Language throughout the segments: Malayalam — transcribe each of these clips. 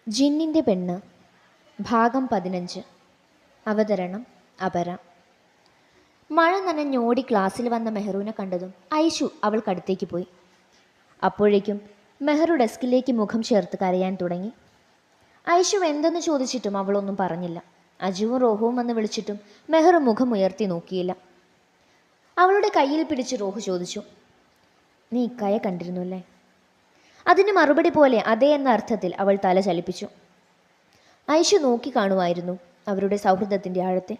ജിന്നിൻ്റെ പെണ്ണ് ഭാഗം 15. അവതരണം അപര. മഴ നനഞ്ഞോടി ക്ലാസ്സിൽ വന്ന മെഹറൂനെ കണ്ടതും ഐഷു അവൾക്കടുത്തേക്ക് പോയി. അപ്പോഴേക്കും മെഹറു ഡെസ്കിലേക്ക് മുഖം ചേർത്ത് കരയാൻ തുടങ്ങി. ഐഷു എന്തെന്ന് ചോദിച്ചിട്ടും അവളൊന്നും പറഞ്ഞില്ല. അജുവും റോഹുവും വന്ന് വിളിച്ചിട്ടും മെഹറു മുഖം ഉയർത്തി നോക്കിയില്ല. അവളുടെ കയ്യിൽ പിടിച്ച് റോഹു ചോദിച്ചു, നീ ഇക്കായെ കണ്ടിരുന്നു അല്ലേ? അതിന് മറുപടി പോലെ അതേ എന്ന അർത്ഥത്തിൽ അവൾ തല ചലിപ്പിച്ചു. ഐഷു നോക്കി കാണുമായിരുന്നു അവരുടെ സൗഹൃദത്തിൻ്റെ ആഴത്തെ.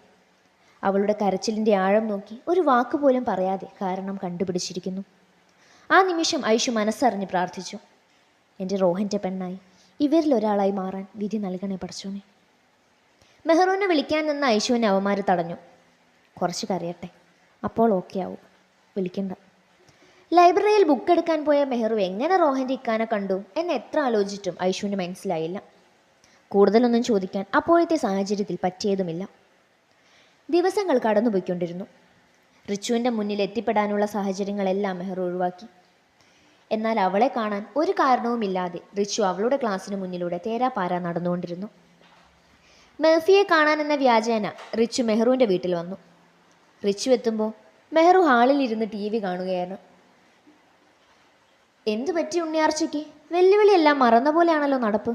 അവളുടെ കരച്ചിലിൻ്റെ ആഴം നോക്കി ഒരു വാക്കുപോലും പറയാതെ കാരണം കണ്ടുപിടിച്ചിരിക്കുന്നു. ആ നിമിഷം ഐഷു മനസ്സറിഞ്ഞ് പ്രാർത്ഥിച്ചു, എൻ്റെ റോഹൻ്റെ പെണ്ണായി ഇവരിലൊരാളായി മാറാൻ വിധി നൽകണേ പടച്ചോനെ. മെഹറൂനെ വിളിക്കാൻ നിന്ന ഐഷുവിനെ അവന്മാർ തടഞ്ഞു. കുറച്ച് കരയട്ടെ, അപ്പോൾ ഓക്കെ ആവും, വിളിക്കണ്ട. ലൈബ്രറിയിൽ ബുക്ക് എടുക്കാൻ പോയ മെഹറു എങ്ങനെ റോഹൻ്റെ ഇക്കാനെ കണ്ടു എന്ന് എത്ര ആലോചിച്ചിട്ടും ഐഷുവിന് മനസ്സിലായില്ല. കൂടുതലൊന്നും ചോദിക്കാൻ അപ്പോഴത്തെ സാഹചര്യത്തിൽ പറ്റിയതുമില്ല. ദിവസങ്ങൾ കടന്നുപോയിക്കൊണ്ടിരുന്നു. റിച്ചുവിൻ്റെ മുന്നിൽ എത്തിപ്പെടാനുള്ള സാഹചര്യങ്ങളെല്ലാം മെഹറു ഒഴിവാക്കി. എന്നാൽ അവളെ കാണാൻ ഒരു കാരണവുമില്ലാതെ റിച്ചു അവളുടെ ക്ലാസ്സിന് മുന്നിലൂടെ തേരാപാര നടന്നുകൊണ്ടിരുന്നു. മെർഫിയെ കാണാനെന്ന വ്യാജേന റിച്ചു മെഹറുവിൻ്റെ വീട്ടിൽ വന്നു. റിച്ചു എത്തുമ്പോൾ മെഹറു ഹാളിൽ ഇരുന്ന് TV കാണുകയാണ്. എന്തു പറ്റി ഉണ്ണിയാർച്ചയ്ക്ക്? വെല്ലുവിളിയെല്ലാം മറന്ന പോലെയാണല്ലോ നടപ്പ്.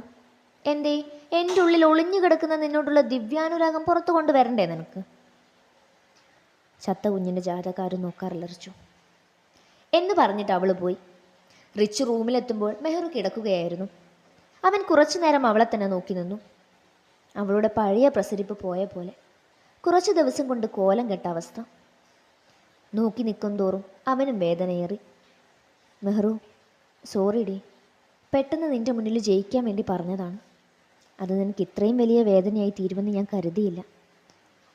എന്തേ എൻ്റെ ഉള്ളിൽ ഒളിഞ്ഞു കിടക്കുന്ന നിന്നോടുള്ള ദിവ്യാനുരാഗം പുറത്തു കൊണ്ടുവരണ്ടേ നിനക്ക്? ചത്ത കുഞ്ഞിൻ്റെ ജാതകാരും നോക്കാറില്ല റിച്ചു എന്ന് പറഞ്ഞിട്ട് അവൾ പോയി. റിച്ചു റൂമിലെത്തുമ്പോൾ മെഹറു കിടക്കുകയായിരുന്നു. അവൻ കുറച്ചു നേരം അവളെ തന്നെ നോക്കി നിന്നു. അവളുടെ പഴയ പ്രസരിപ്പ് പോയ പോലെ, കുറച്ചു ദിവസം കൊണ്ട് കോലം കെട്ട അവസ്ഥ. നോക്കി നിൽക്കും തോറും അവനും വേദനയേറി. മെഹറു, സോറി ഡി, പെട്ടെന്ന് നിൻ്റെ മുന്നിൽ ജയിക്കാൻ വേണ്ടി പറഞ്ഞതാണ്. അത് നിനക്ക് ഇത്രയും വലിയ വേദനയായി തീരുമെന്ന് ഞാൻ കരുതിയില്ല.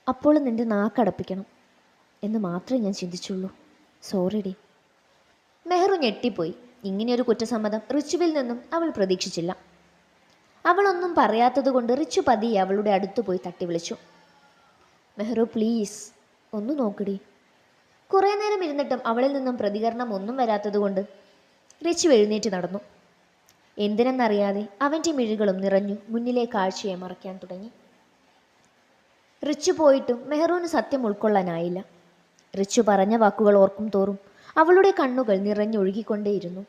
അപ്പോൾ നിൻ്റെ നാക്കടപ്പിക്കണം എന്ന് മാത്രമേ ഞാൻ ചിന്തിച്ചുള്ളൂ. Sorry D. മെഹറു ഞെട്ടിപ്പോയി. ഇങ്ങനെയൊരു കുറ്റസമ്മതം റിച്ചുവിൽ നിന്നും അവൾ പ്രതീക്ഷിച്ചില്ല. അവളൊന്നും പറയാത്തതുകൊണ്ട് റിച്ചു പതിയെ അവളുടെ അടുത്ത് പോയി തട്ടി വിളിച്ചു. മെഹറു പ്ലീസ് ഒന്ന് നോക്കടി. കുറേ നേരം ഇരുന്നിട്ടും അവളിൽ നിന്നും പ്രതികരണം ഒന്നും വരാത്തതുകൊണ്ട് റിച്ചു എഴുന്നേറ്റ് നടന്നു. എന്തിനെന്നറിയാതെ അവൻ്റെ മിഴികളും നിറഞ്ഞു മുന്നിലെ കാഴ്ചയെ മറയ്ക്കാൻ തുടങ്ങി. റിച്ചു പോയിട്ടും മെഹറൂന് സത്യം ഉൾക്കൊള്ളാനായില്ല. റിച്ചു പറഞ്ഞ വാക്കുകൾ ഓർക്കും തോറും അവളുടെ കണ്ണുകൾ നിറഞ്ഞൊഴുകിക്കൊണ്ടേയിരുന്നു.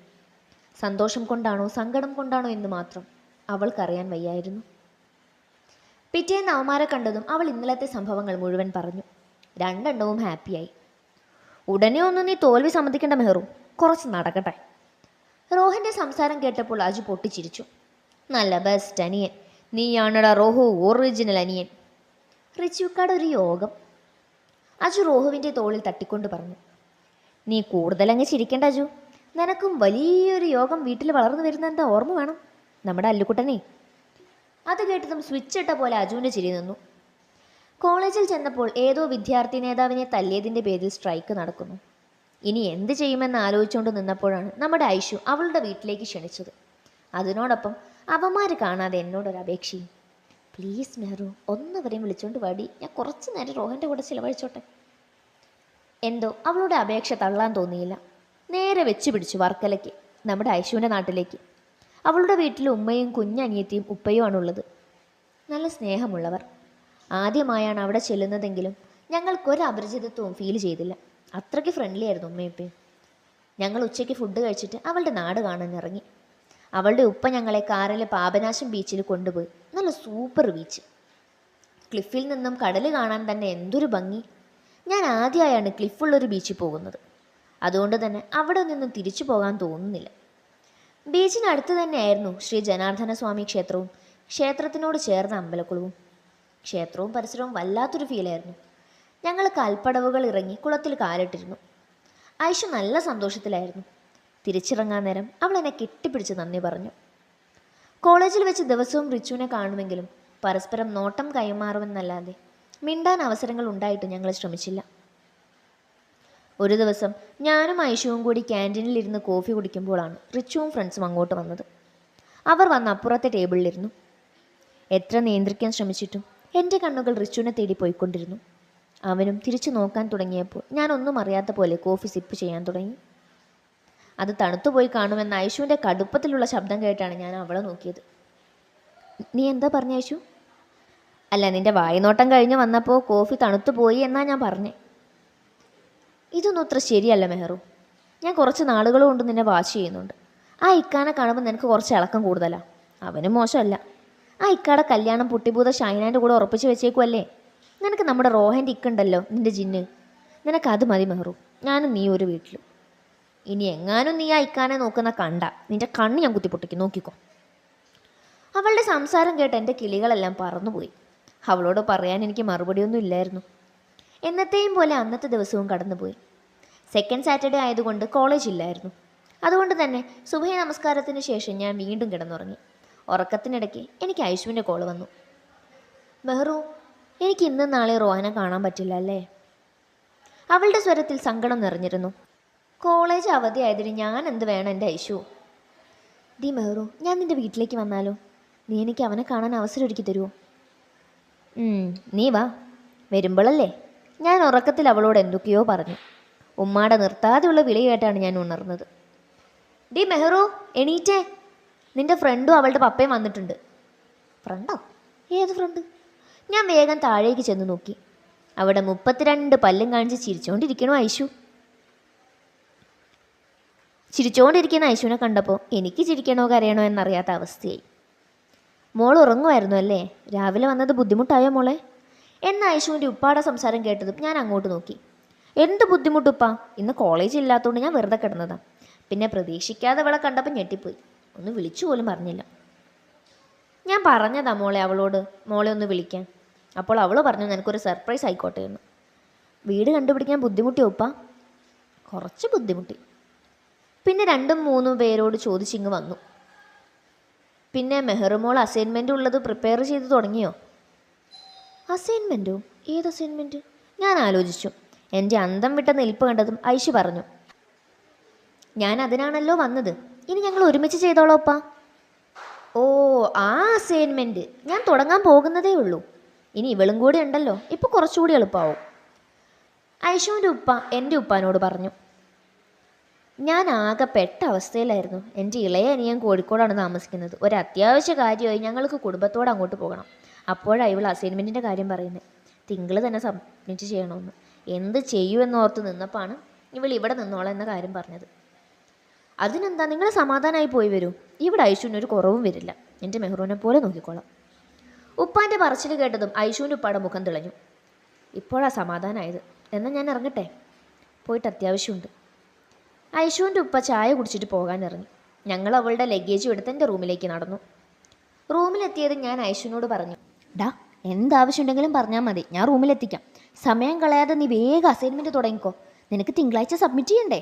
സന്തോഷം കൊണ്ടാണോ സങ്കടം കൊണ്ടാണോ എന്ന് മാത്രം അവൾക്കറിയാൻ വയ്യായിരുന്നു. പിറ്റേന്ന് അവന്മാരെ കണ്ടതും അവൾ ഇന്നലത്തെ സംഭവങ്ങൾ മുഴുവൻ പറഞ്ഞു. രണ്ടെണ്ണവും ഹാപ്പിയായി. ഉടനെ ഒന്നും നീ തോൽവി സമ്മതിക്കേണ്ട മെഹറു, കുറച്ച് നടക്കട്ടെ. റോഹൻ്റെ സംസാരം കേട്ടപ്പോൾ അജു പൊട്ടിച്ചിരിച്ചു. നല്ല ബെസ്റ്റ് അനിയൻ നീയാണടാ റോഹു, ഒറിജിനൽ അനിയൻ. റിച്ചുക്കാട് ഒരു യോഗം. അജു റോഹുവിൻ്റെ തോളിൽ തട്ടിക്കൊണ്ട് പറഞ്ഞു. നീ കൂടുതലങ്ങ് ചിരിക്കേണ്ട അജു, നിനക്കും വലിയൊരു യോഗം വീട്ടിൽ വളർന്നു വരുന്ന എന്താ ഓർമ്മ വേണം, നമ്മുടെ അല്ലുക്കുട്ടനെ. അത് കേട്ടതും സ്വിച്ച് ഇട്ട പോലെ അജുവിൻ്റെ ചിരി നിന്നു. കോളേജിൽ ചെന്നപ്പോൾ ഏതോ വിദ്യാർത്ഥി നേതാവിനെ തല്ലിയതിൻ്റെ പേരിൽ സ്ട്രൈക്ക് നടക്കുന്നു. ഇനി എന്ത് ചെയ്യുമെന്ന് ആലോചിച്ചുകൊണ്ട് നിന്നപ്പോഴാണ് നമ്മുടെ ഐഷു അവളുടെ വീട്ടിലേക്ക് ക്ഷണിച്ചത്. അതിനോടൊപ്പം അവന്മാർ കാണാതെ എന്നോടൊരപേക്ഷയും. പ്ലീസ് മെഹറു, ഒന്നവരെയും വിളിച്ചോണ്ട് വാടി, ഞാൻ കുറച്ച് നേരം റോഹൻ്റെ കൂടെ ചിലവഴിച്ചോട്ടെ. എന്തോ അവളുടെ അപേക്ഷ തള്ളാൻ തോന്നിയില്ല. നേരെ വെച്ച് പിടിച്ചു വർക്കലയ്ക്ക്, നമ്മുടെ ഐഷുവിൻ്റെ നാട്ടിലേക്ക്. അവളുടെ വീട്ടിൽ ഉമ്മയും കുഞ്ഞനിയത്തിയും ഉപ്പയുമാണുള്ളത്. നല്ല സ്നേഹമുള്ളവർ. ആദ്യമായാണ് അവിടെ ചെല്ലുന്നതെങ്കിലും ഞങ്ങൾക്കൊരു അപരിചിതത്വവും ഫീൽ ചെയ്തില്ല. അത്രയ്ക്ക് ഫ്രണ്ട്ലി ആയിരുന്നു ഉമ്മയപ്പയും. ഞങ്ങൾ ഉച്ചയ്ക്ക് ഫുഡ് കഴിച്ചിട്ട് അവളുടെ നാട് കാണാൻ ഇറങ്ങി. അവളുടെ ഉപ്പ ഞങ്ങളെ കാറിലെ പാപനാശം ബീച്ചിൽ കൊണ്ടുപോയി. നല്ല സൂപ്പർ ബീച്ച്. ക്ലിഫിൽ നിന്നും കടൽ കാണാൻ തന്നെ എന്തൊരു ഭംഗി. ഞാൻ ആദ്യമായാണ് ക്ലിഫുള്ളൊരു ബീച്ചിൽ പോകുന്നത്. അതുകൊണ്ട് തന്നെ അവിടെ നിന്നും തിരിച്ചു പോകാൻ തോന്നുന്നില്ല. ബീച്ചിനടുത്ത് തന്നെയായിരുന്നു ശ്രീ ജനാർദ്ദന സ്വാമി ക്ഷേത്രവും ക്ഷേത്രത്തിനോട് ചേർന്ന അമ്പലക്കുളവും. ക്ഷേത്രവും പരിസരവും വല്ലാത്തൊരു ഫീലായിരുന്നു. ഞങ്ങൾ കാൽപ്പടവുകൾ ഇറങ്ങി കുളത്തിൽ കാലിട്ടിരുന്നു. ഐഷു നല്ല സന്തോഷത്തിലായിരുന്നു. തിരിച്ചിറങ്ങാൻ നേരം അവൾ എന്നെ കെട്ടിപ്പിടിച്ച് നന്ദി പറഞ്ഞു. കോളേജിൽ വെച്ച് ദിവസവും റിച്ചുവിനെ കാണുമെങ്കിലും പരസ്പരം നോട്ടം കൈമാറുമെന്നല്ലാതെ മിണ്ടാൻ അവസരങ്ങൾ ഉണ്ടായിട്ട് ഞങ്ങൾ ശ്രമിച്ചില്ല. ഒരു ദിവസം ഞാനും ഐഷുവും കൂടി ക്യാൻറ്റീനിൽ ഇരുന്ന് കോഫി കുടിക്കുമ്പോഴാണ് റിച്ചുവും ഫ്രണ്ട്സും അങ്ങോട്ട് വന്നത്. അവർ വന്ന് അപ്പുറത്തെ ടേബിളിലിരുന്നു. എത്ര നിയന്ത്രിക്കാൻ ശ്രമിച്ചിട്ടും എൻ്റെ കണ്ണുകൾ റിച്ചുവിനെ തേടി പോയിക്കൊണ്ടിരുന്നു. അവനും തിരിച്ചു നോക്കാൻ തുടങ്ങിയപ്പോൾ ഞാനൊന്നും അറിയാത്ത പോലെ കോഫി സിപ്പ് ചെയ്യാൻ തുടങ്ങി. അത് തണുത്തുപോയി കാണുമെന്ന ഐഷുവിൻ്റെ കടുപ്പത്തിലുള്ള ശബ്ദം കേട്ടാണ് ഞാൻ അവളെ നോക്കിയത്. നീ എന്താ പറഞ്ഞ ഐഷു? അല്ല, നിന്റെ വായ്നോട്ടം കഴിഞ്ഞ് വന്നപ്പോൾ കോഫി തണുത്തു പോയി എന്നാ ഞാൻ പറഞ്ഞേ. ഇതൊന്നും അത്ര ശരിയല്ല മെഹറു. ഞാൻ കുറച്ച് നാളുകൾ കൊണ്ട് നിന്നെ വാച്ച് ചെയ്യുന്നുണ്ട്. ആ ഇക്കാനെ കാണുമ്പോൾ നിനക്ക് കുറച്ച് ഇളക്കം കൂടുതലാണ്. അവനും മോശമല്ല. ആ ഇക്കാടെ കല്യാണം പുട്ടിപൂത ഷൈനാൻ്റെ കൂടെ ഉറപ്പിച്ച് വെച്ചേക്കുമല്ലേ. നിനക്ക് നമ്മുടെ റോഹൻ്റെ ഇക്കുണ്ടല്ലോ, നിൻ്റെ ജിന്ന്. നിനക്കത് മതി മെഹറു. ഞാനും നീ ഒരു വീട്ടിലും. ഇനി എങ്ങാനും നീ ആ ഇക്കാനെ നോക്കുന്ന കണ്ട നിൻ്റെ കണ്ണ് ഞാൻ കുത്തിപ്പൊട്ടിക്കും, നോക്കിക്കോ. അവളുടെ സംസാരം കേട്ട് എൻ്റെ കിളികളെല്ലാം പറന്നുപോയി. അവളോട് പറയാൻ എനിക്ക് മറുപടിയൊന്നും ഇല്ലായിരുന്നു. എന്നത്തെയും പോലെ അന്നത്തെ ദിവസവും കടന്നുപോയി. സെക്കൻഡ് സാറ്റർഡേ ആയതുകൊണ്ട് കോളേജ് ഇല്ലായിരുന്നു. അതുകൊണ്ട് തന്നെ സുബഹി നമസ്കാരത്തിന് ശേഷം ഞാൻ വീണ്ടും കിടന്നുറങ്ങി. ഉറക്കത്തിനിടയ്ക്ക് എനിക്ക് ഐഷുവിൻ്റെ കോൾ വന്നു. മെഹറു, എനിക്ക് ഇന്നും നാളെ റോഹനെ കാണാൻ പറ്റില്ല അല്ലേ? അവളുടെ സ്വരത്തിൽ സങ്കടം നിറഞ്ഞിരുന്നു. കോളേജ് അവധിയായതിന് ഞാൻ എന്ത് വേണം എൻ്റെ ഐഷു? ഡി മെഹറു, ഞാൻ നിൻ്റെ വീട്ടിലേക്ക് വന്നാലോ? നീ എനിക്ക് അവനെ കാണാൻ അവസരം ഒരുക്കി തരുമോ? നീ വാ. വരുമ്പോഴല്ലേ. ഞാൻ ഉറക്കത്തിൽ അവളോട് എന്തൊക്കെയോ പറഞ്ഞു. ഉമ്മാടെ നിർത്താതെയുള്ള വിളി കേട്ടാണ് ഞാൻ ഉണർന്നത്. ഡി മെഹറു, എണീറ്റേ. നിൻ്റെ ഫ്രണ്ടും അവളുടെ പപ്പയും വന്നിട്ടുണ്ട്. ഫ്രണ്ടോ? ഏത് ഫ്രണ്ട്? ഞാൻ വേഗം താഴേക്ക് ചെന്ന് നോക്കി. അവിടെ 32 പല്ലും കാണിച്ച് ചിരിച്ചുകൊണ്ടിരിക്കണോ ഐഷു. ചിരിച്ചുകൊണ്ടിരിക്കുന്ന ഐഷുവിനെ കണ്ടപ്പോൾ എനിക്ക് ചിരിക്കണോ കരയണോ എന്നറിയാത്ത അവസ്ഥയായി. മോൾ ഉറങ്ങുമായിരുന്നു അല്ലേ? രാവിലെ വന്നത് ബുദ്ധിമുട്ടായോ മോളെ? എന്ന ഐഷുവിൻ്റെ ഉപ്പാടെ സംസാരം കേട്ടതും ഞാൻ അങ്ങോട്ട് നോക്കി. എന്ത് ബുദ്ധിമുട്ടുപ്പാ? ഇന്ന് കോളേജ് ഇല്ലാത്തതുകൊണ്ട് ഞാൻ വെറുതെ കിടന്നതാണ്. പിന്നെ പ്രതീക്ഷിക്കാതെ അവളെ കണ്ടപ്പോൾ ഞെട്ടിപ്പോയി. ഒന്ന് വിളിച്ചു പോലും പറഞ്ഞില്ല. ഞാൻ പറഞ്ഞതാ മോളെ അവളോട് മോളെ ഒന്ന് വിളിക്കാൻ. അപ്പോൾ അവൾ പറഞ്ഞു നിനക്കൊരു സർപ്രൈസ് ആയിക്കോട്ടെ എന്ന്. വീട് കണ്ടുപിടിക്കാൻ ബുദ്ധിമുട്ടിയോ ഉപ്പ? കുറച്ച് ബുദ്ധിമുട്ടി. പിന്നെ 2-3 പേരോട് ചോദിച്ചിങ്ങ് വന്നു. പിന്നെ മെഹറുമോൾ അസൈൻമെൻ്റ് ഉള്ളത് പ്രിപ്പയർ ചെയ്ത് തുടങ്ങിയോ? അസൈൻമെൻറ്റോ? ഏത് അസൈൻമെൻറ്റ്? ഞാൻ ആലോചിച്ചു. എൻ്റെ അന്തം വിട്ട നിൽപ്പ് കണ്ടതും ഐഷു പറഞ്ഞു, ഞാൻ അതിനാണല്ലോ വന്നത്. ഇനി ഞങ്ങൾ ഒരുമിച്ച് ചെയ്തോളാം ഉപ്പ. ഓ, ആ അസൈൻമെൻറ്റ് ഞാൻ തുടങ്ങാൻ പോകുന്നതേ ഉള്ളൂ. ഇനി ഇവളും കൂടി ഉണ്ടല്ലോ, ഇപ്പോൾ കുറച്ചുകൂടി എളുപ്പമാവും. ഐഷുവിൻ്റെ ഉപ്പ എൻ്റെ ഉപ്പാനോട് പറഞ്ഞു. ഞാൻ ആകെ പെട്ട അവസ്ഥയിലായിരുന്നു. എൻ്റെ ഇളയ അനിയൻ കോഴിക്കോടാണ് താമസിക്കുന്നത്. ഒരു അത്യാവശ്യ കാര്യമായി ഞങ്ങൾക്ക് കുടുംബത്തോട് അങ്ങോട്ട് പോകണം. അപ്പോഴാണ് ഇവൾ അസൈൻമെൻറ്റിൻ്റെ കാര്യം പറയുന്നത്. തിങ്കൾ തന്നെ സബ്മിറ്റ് ചെയ്യണമെന്ന്. എന്ത് ചെയ്യുമെന്നോർത്ത് നിന്നപ്പോഴാണ് ഇവൾ ഇവിടെ നിന്നോളാം എന്ന കാര്യം പറഞ്ഞത്. അതിനെന്താ, നിങ്ങൾ സമാധാനമായി പോയി വരൂ. ഇവിടെ ഐഷുവിനൊരു കുറവും വരില്ല. എൻ്റെ മെഹ്റൂനെ പോലെ നോക്കിക്കോളാം. ഉപ്പാൻ്റെ പറച്ചിൽ കേട്ടതും ഐഷുവിൻ്റെ ഉപ്പാടെ മുഖം തെളിഞ്ഞു. ഇപ്പോഴാണ് സമാധാനമായത്. എന്നാൽ ഞാൻ ഇറങ്ങട്ടെ, പോയിട്ട് അത്യാവശ്യമുണ്ട്. ഐഷുവിൻ്റെ ഉപ്പ ചായ കുടിച്ചിട്ട് പോകാൻ ഇറങ്ങി. ഞങ്ങൾ അവളുടെ ലഗേജും എടുത്ത് എൻ്റെ റൂമിലേക്ക് നടന്നു. റൂമിലെത്തിയത് ഞാൻ ഐഷുവിനോട് പറഞ്ഞു, ഡാ, എന്താവശ്യമുണ്ടെങ്കിലും പറഞ്ഞാൽ മതി, ഞാൻ റൂമിലെത്തിക്കാം. സമയം കളയാതെ നീ വേഗം അസൈൻമെൻറ്റ് തുടങ്ങിക്കോ. നിനക്ക് തിങ്കളാഴ്ച സബ്മിറ്റ് ചെയ്യണ്ടേ?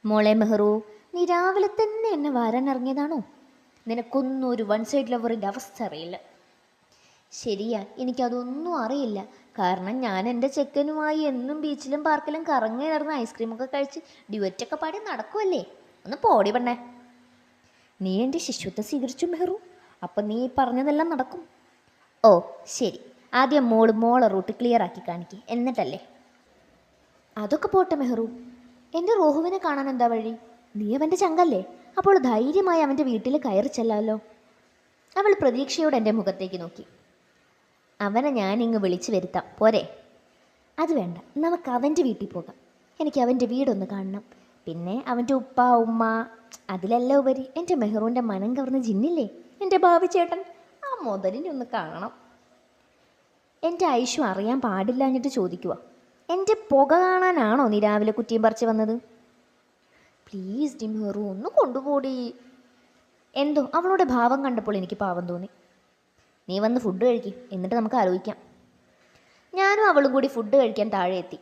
മോളെ മെഹ്റു, നീ രാവിലെ തന്നെ എന്നെ വാരാൻ ഇറങ്ങിയതാണോ? നിനക്കൊന്നും ഒരു വൺ സൈഡ് ലവറിൻ്റെ അവസ്ഥ അറിയില്ല. ശരിയാ, എനിക്കതൊന്നും അറിയില്ല. കാരണം ഞാൻ എൻ്റെ ചെക്കനുമായി എന്നും ബീച്ചിലും പാർക്കിലും കറങ്ങി നടന്ന് ഐസ്ക്രീമൊക്കെ കഴിച്ച് ഡ്യുവറ്റൊക്കെ പാടി നടക്കുമല്ലേ. ഒന്ന് പോടി പെണ്ണേ. നീ എൻ്റെ ശിശുത്വം സ്വീകരിച്ചു മെഹ്റു. അപ്പം നീ പറഞ്ഞതെല്ലാം നടക്കും. ഓ ശരി, ആദ്യം മോളെ റൂട്ട് ക്ലിയർ ആക്കി കാണിക്കുക, എന്നിട്ടല്ലേ. അതൊക്കെ പോട്ടെ മെഹ്റു, എൻ്റെ റോഹുവിനെ കാണാൻ എന്താ വഴി? നീ അവൻ്റെ ചങ്കല്ലേ, അപ്പോൾ ധൈര്യമായി അവൻ്റെ വീട്ടിൽ കയറി ചെല്ലാമല്ലോ. അവൾ പ്രതീക്ഷയോടെ എൻ്റെ മുഖത്തേക്ക് നോക്കി. അവനെ ഞാനിങ്ങ് വിളിച്ചു വരുത്താം, പോരെ? അത് വേണ്ട, നമുക്ക് അവൻ്റെ വീട്ടിൽ പോകാം. എനിക്ക് അവൻ്റെ വീടൊന്ന് കാണണം. പിന്നെ അവൻ്റെ ഉപ്പ ഉമ്മ, അതിലെല്ലാം ഉപരി എൻ്റെ മെഹ്റൂൻ്റെ മനം കവർന്ന ജിന്നില്ലേ, എൻ്റെ ഭാവി ചേട്ടൻ, ആ മുതലിനെ ഒന്ന് കാണണം. എൻ്റെ ഐഷു അറിയാൻ പാടില്ല എന്നിട്ട് ചോദിക്കുക, എൻ്റെ പുക കാണാനാണോ നീ രാവിലെ കുറ്റിയും പറിച്ച് വന്നത്? പ്ലീസ് ഡി മെഹ്റു, ഒന്ന് കൊണ്ടുപോടി. എന്തോ അവളുടെ ഭാവം കണ്ടപ്പോൾ എനിക്ക് പാവം തോന്നി. നീ വന്ന് ഫുഡ് കഴിക്കും, എന്നിട്ട് നമുക്ക് ആലോചിക്കാം. ഞാനും അവളും കൂടി ഫുഡ് കഴിക്കാൻ താഴെ എത്തി.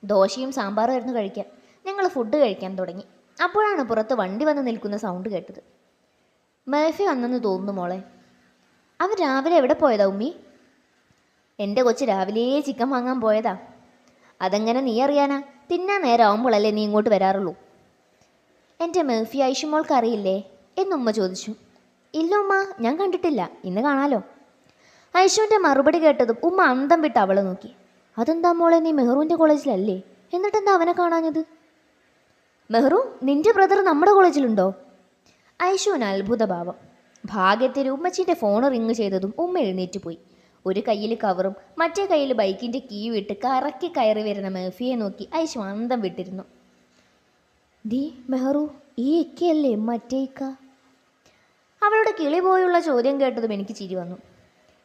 ദോശയും സാമ്പാറും ആയിരുന്നു കഴിക്കാൻ. ഞങ്ങൾ ഫുഡ് കഴിക്കാൻ തുടങ്ങി. അപ്പോഴാണ് പുറത്ത് വണ്ടി വന്ന് നിൽക്കുന്ന സൗണ്ട് കേട്ടത്. മേഫി വന്നെന്ന് തോന്നുന്നു മോളെ. അവൻ രാവിലെ എവിടെ പോയതാ ഉമ്മി? എൻ്റെ കൊച്ച് രാവിലെ ചിക്കൻ വാങ്ങാൻ പോയതാ. അതെങ്ങനെ നീ അറിയാനാ? തിന്നാൻ നേരം ആവുമ്പോഴല്ലേ നീ ഇങ്ങോട്ട് വരാറുള്ളൂ. എൻ്റെ മേഫി ഐഷുമോൾക്ക് അറിയില്ലേ എന്നുമ്മ ചോദിച്ചു. ഇല്ല ഉമ്മ, ഞാൻ കണ്ടിട്ടില്ല, ഇന്ന് കാണാലോ. ഐഷുവിൻ്റെ മറുപടി കേട്ടതും ഉമ്മ അന്തം വിട്ട് അവളെ നോക്കി. അതെന്താ മോളെ, നീ മെഹ്റുവിൻ്റെ കോളേജിലല്ലേ, എന്നിട്ടെന്താ അവനെ കാണാഞ്ഞത്? മെഹ്റു, നിൻ്റെ ബ്രദർ നമ്മുടെ കോളേജിലുണ്ടോ? ഐഷുവിന് അത്ഭുതഭാവം. ഭാഗ്യത്തിന് ഉമ്മച്ചീൻ്റെ ഫോൺ റിങ് ചെയ്തതും ഉമ്മ എഴുന്നേറ്റ് പോയി. ഒരു കയ്യിൽ കവറും മറ്റേ കയ്യിൽ ബൈക്കിൻ്റെ കീ വിട്ട് കറക്കി കയറി വരുന്ന മെഹഫിയെ നോക്കി ഐഷു അന്തം വിട്ടിരുന്നു. ദീ മെഹറു, ഈ ഇക്കയല്ലേ മറ്റേ ഇക്ക? അവളുടെ കിളി പോയുള്ള ചോദ്യം കേട്ടതും എനിക്ക് ചിരി വന്നു.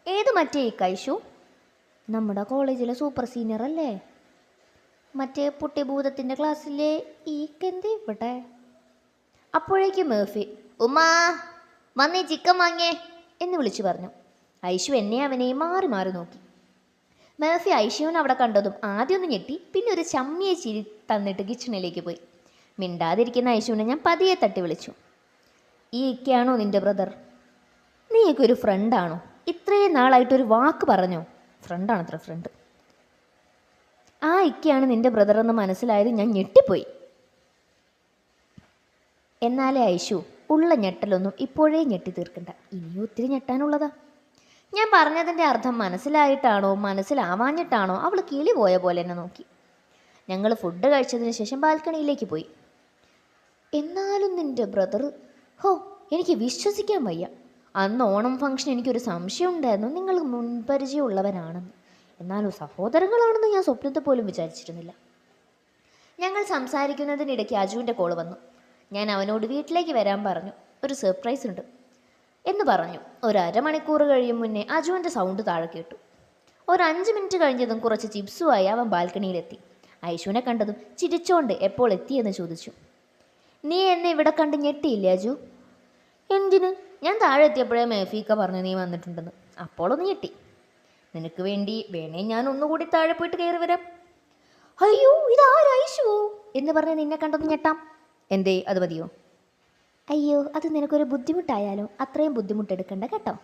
ഏത് മറ്റേ ഇക്ക ഐഷു? നമ്മുടെ കോളേജിലെ സൂപ്പർ സീനിയർ അല്ലേ? മറ്റേ പുട്ടിഭൂതത്തിൻ്റെ ക്ലാസ്സിലെ ഈ ഇക്കെന്തേ ഇവിടെ? അപ്പോഴേക്കും മെഹഫി ഉമ്മാ വന്നേ ചിക്കൻ വാങ്ങിയേ എന്ന് വിളിച്ചു പറഞ്ഞു. ഐഷു എന്നെ അവനെയും മാറി മാറി നോക്കി. മെഹഫി ഐഷുവിനെ അവിടെ കണ്ടതും ആദ്യം ഒന്ന് ഞെട്ടി, പിന്നെ ഒരു ചമ്മിയെ ചിരി തന്നിട്ട് കിച്ചണിലേക്ക് പോയി. മിണ്ടാതിരിക്കുന്ന ഐഷുവിനെ ഞാൻ പതിയെ തട്ടി വിളിച്ചു. ഈ ഇക്കയാണോ നിൻ്റെ ബ്രദർ? നീയൊക്കെ ഒരു ഫ്രണ്ടാണോ? ഇത്രയും നാളായിട്ടൊരു വാക്ക് പറഞ്ഞോ? ഫ്രണ്ടാണത്ര ഫ്രണ്ട്. ആ ഇക്കയാണ് നിൻ്റെ ബ്രദർ എന്ന് മനസ്സിലായത് ഞാൻ ഞെട്ടിപ്പോയി. എന്നാലേ ഐഷു, ഉള്ള ഞെട്ടലൊന്നും ഇപ്പോഴേ ഞെട്ടി തീർക്കണ്ട, ഇനിയും ഒത്തിരി ഞെട്ടാനുള്ളതാ. ഞാൻ പറഞ്ഞതിൻ്റെ അർത്ഥം മനസ്സിലായിട്ടാണോ മനസ്സിലാവാഞ്ഞിട്ടാണോ അവൾ കിളി പോയ പോലെ എന്നെ നോക്കി. ഞങ്ങൾ ഫുഡ് കഴിച്ചതിന് ശേഷം ബാൽക്കണിയിലേക്ക് പോയി. എന്നാലും നിൻ്റെ ബ്രദർ, ഹോ എനിക്ക് വിശ്വസിക്കാൻ വയ്യ. അന്ന് ഓണം ഫംഗ്ഷൻ എനിക്കൊരു സംശയം ഉണ്ടായിരുന്നു നിങ്ങൾ മുൻപരിചയമുള്ളവരാണെന്ന്. എന്നാലും സഹോദരങ്ങളാണെന്ന് ഞാൻ സ്വപ്നത്തെ പോലും വിചാരിച്ചിരുന്നില്ല. ഞങ്ങൾ സംസാരിക്കുന്നതിനിടയ്ക്ക് അജുവിൻ്റെ കോൾ വന്നു. ഞാൻ അവനോട് വീട്ടിലേക്ക് വരാൻ പറഞ്ഞു, ഒരു സർപ്രൈസ് ഉണ്ട് എന്ന് പറഞ്ഞു. ഒരു അരമണിക്കൂർ കഴിയും മുന്നേ അജുവിൻ്റെ സൗണ്ട് താഴെ കേട്ടു. ഒരു 5 മിനിറ്റ് കഴിഞ്ഞതും കുറച്ച് ചിപ്സുമായി അവൻ ബാൽക്കണിയിലെത്തി. ഐഷുവിനെ കണ്ടതും ചിരിച്ചോണ്ട് എപ്പോൾ എത്തിയെന്ന് ചോദിച്ചു. നീ എന്നെ ഇവിടെ കണ്ട് ഞെട്ടിയില്ലേ അജു? എന്തിന്? ഞാൻ താഴെ എത്തിയപ്പോഴേ മെഹഫീക്ക പറഞ്ഞു നീ വന്നിട്ടുണ്ടെന്ന്. അപ്പോഴൊന്ന് ഞെട്ടി. നിനക്ക് വേണേ ഞാൻ ഒന്നുകൂടി താഴെ പോയിട്ട് കയറി വരാം. അയ്യോ ഇതാരായിഷു എന്ന് പറഞ്ഞ് നിന്നെ കണ്ടൊന്ന് ഞെട്ടാം. എന്തേ, അത് മതിയോ? അയ്യോ അത് നിനക്കൊരു ബുദ്ധിമുട്ടായാലോ? അത്രയും ബുദ്ധിമുട്ടെടുക്കണ്ട കേട്ടോ.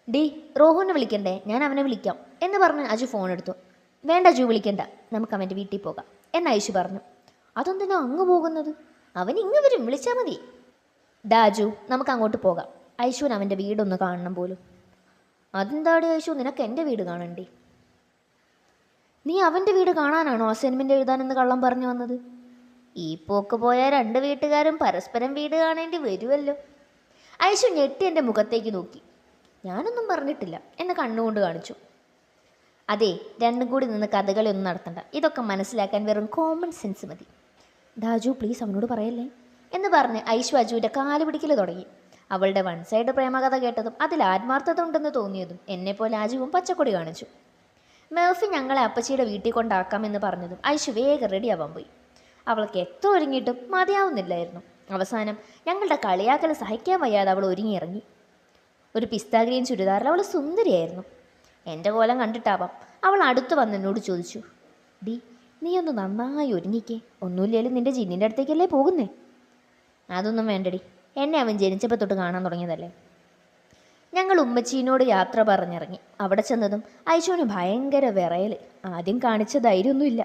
ഡി റോഹുവിനെ വിളിക്കണ്ടേ? ഞാൻ അവനെ വിളിക്കാം എന്ന് പറഞ്ഞ് അജു ഫോൺ എടുത്തു. വേണ്ട അജു വിളിക്കണ്ട, നമുക്ക് അവൻ്റെ വീട്ടിൽ പോകാം എന്ന് ഐഷു പറഞ്ഞു. അതെന്തിനാ അങ്ങ് പോകുന്നത്? അവൻ ഇങ്ങ് വരും, വിളിച്ചാൽ മതി. ഡാ അജു, നമുക്ക് അങ്ങോട്ട് പോകാം. ഐഷുവിന് അവൻ്റെ വീടൊന്ന് കാണണം പോലും. അതെന്താടി ഐഷു, നിനക്ക് എൻ്റെ വീട് കാണണ്ടേ? നീ അവൻ്റെ വീട് കാണാനാണോ അസൈൻമെൻറ്റ് എഴുതാനെന്ന് കള്ളം പറഞ്ഞു വന്നത്? ഈ പോക്ക് പോയ 2 വീട്ടുകാരും പരസ്പരം വീട് കാണേണ്ടി വരുമല്ലോ. ഐഷു ഞെട്ടി എൻ്റെ മുഖത്തേക്ക് നോക്കി. ഞാനൊന്നും പറഞ്ഞിട്ടില്ല എന്ന് കണ്ണുകൊണ്ട് കാണിച്ചു. അതെ, രണ്ടും കൂടി നിന്ന് കഥകളി ഒന്നും നടത്തണ്ട. ഇതൊക്കെ മനസ്സിലാക്കാൻ വെറും കോമൺ സെൻസ് മതി. ദാജു പ്ലീസ് അവനോട് പറയല്ലേ എന്ന് പറഞ്ഞ് ഐഷു അജുവിൻ്റെ കാല് പിടിക്കൽ തുടങ്ങി. അവളുടെ 1 സൈഡ് പ്രേമകഥ കേട്ടതും അതിൽ ആത്മാർത്ഥത ഉണ്ടെന്ന് തോന്നിയതും എന്നെപ്പോലെ അജുവും പച്ചക്കൊടി കാണിച്ചു. മെഹഫി ഞങ്ങളെ അപ്പച്ചിയുടെ വീട്ടിൽ കൊണ്ടാക്കാമെന്ന് പറഞ്ഞതും ഐഷു വേഗം റെഡിയാവാൻ പോയി. അവൾക്ക് എത്ര ഒരുങ്ങിയിട്ടും മതിയാവുന്നില്ലായിരുന്നു. അവസാനം ഞങ്ങളുടെ കളിയാക്കൽ സഹിക്കാൻ വയ്യാതെ അവൾ ഒരുങ്ങിയിറങ്ങി. ഒരു പിസ്താ ഗ്രീൻ ചുരിദാറിൽ അവൾ സുന്ദരിയായിരുന്നു. എൻ്റെ കോലം കണ്ടിട്ടാവാം അവൾ അടുത്ത് വന്ന് എന്നോട് ചോദിച്ചു, ഡി നീ ഒന്ന് നന്നായി ഒരുങ്ങിക്കേ, ഒന്നുമില്ലേലും നിൻ്റെ ജിന്നിൻ്റെ അടുത്തേക്കല്ലേ പോകുന്നേ? അതൊന്നും വേണ്ടടി, എന്നെ അവൻ ജനിച്ചപ്പോൾ തൊട്ട് കാണാൻ തുടങ്ങിയതല്ലേ. ഞങ്ങൾ ഉമ്മച്ചീനോട് യാത്ര പറഞ്ഞിറങ്ങി. അവിടെ ചെന്നതും ഐഷുവിന് ഭയങ്കര വിറയൽ. ആദ്യം കാണിച്ച ധൈര്യമൊന്നുമില്ല.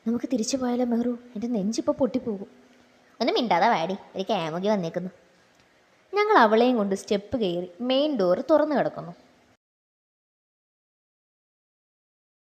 നമുക്ക് തിരിച്ചു പോയാലോ മെഹറു? എൻ്റെ നെഞ്ചിപ്പോൾ പൊട്ടിപ്പോകും. ഒന്നും മിണ്ടാതെ വാടി, ഒരു ക്യാമൊക്കെ വന്നേക്കുന്നു. ഞങ്ങൾ അവളെയും കൊണ്ട് സ്റ്റെപ്പ് കയറി. മെയിൻ ഡോർ തുറന്നു കിടക്കുന്നു.